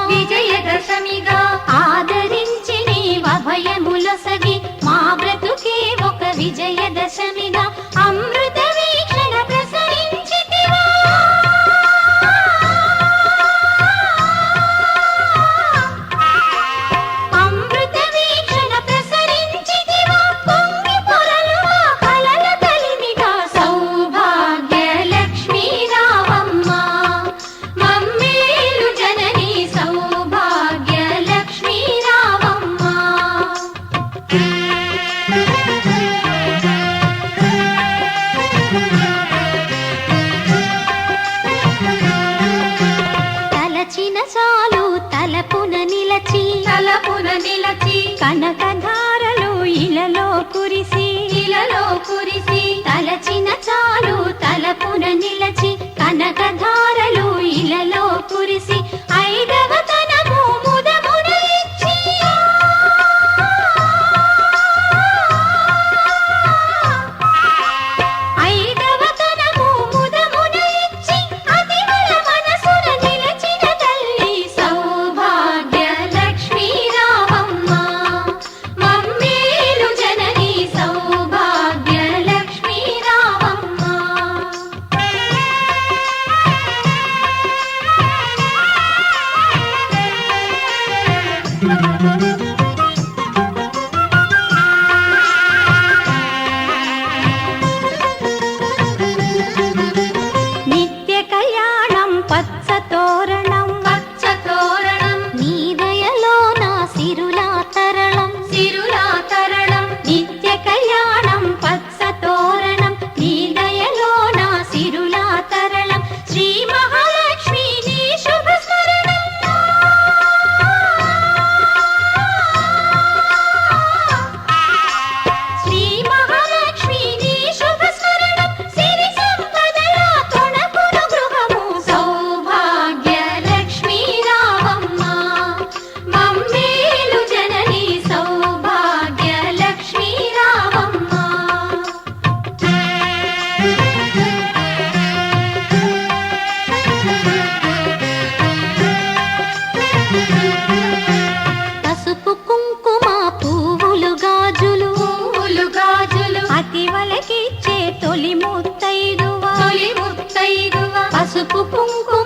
విజయదశమిగా ఆదరించి నీవభయములొసగి మా బ్రతుకే ఒక విజయదశమిగా అమృత వీక్షణ ప్రసరించితివా. అమృత వీక్షణ ప్రసరించితివా పొంగి పొరలుగా కలల కలిమిగా సౌభాగ్య లక్ష్మీ రావమ్మ మమ్మేలు జనని సౌభాగ్య లక్ష్మీ రావమ్మ. తలచిన చాలు తలపున నిలచి కనకధారలు ఇలలో కురిసి తలచిన చాలు తలపున నిలచి కనకధారలు ఇలలో కురిసి ఐదవ తనము ముదమున ఇచ్చి ఐదవ తనము ముదమున ఇచ్చి అతివల మనసున నిలచిన తల్లి సౌభాగ్య లక్ష్మీ రావమ్మ మమ్మేలు జనని సౌభాగ్య లక్ష్మీ రావమ్మ. నిత్య కళ్యాణం పచ్చ తోరణం నీ దయలో నా సిరులా తరళం నిత్య కళ్యాణం పచ్చ తోరణం నీ దయలో నా సిరులా తరళం శ్రీ మహాలక్ష్మి నీ శుభ స్మరణం. శ్రీ మహాలక్ష్మి నీ శుభ స్మరణం సిరి సంపదల తొణకును గృహము సౌభాగ్య లక్ష్మీ రావమ్మ మమ్మేలు జనని సౌభాగ్య లక్ష్మీ రావమ్మ. పసుపు కుంకుమ పువ్వులు గాజులు అతివలకిచ్చే తొలి ముత్తైదువ పసుపు కుంకుమ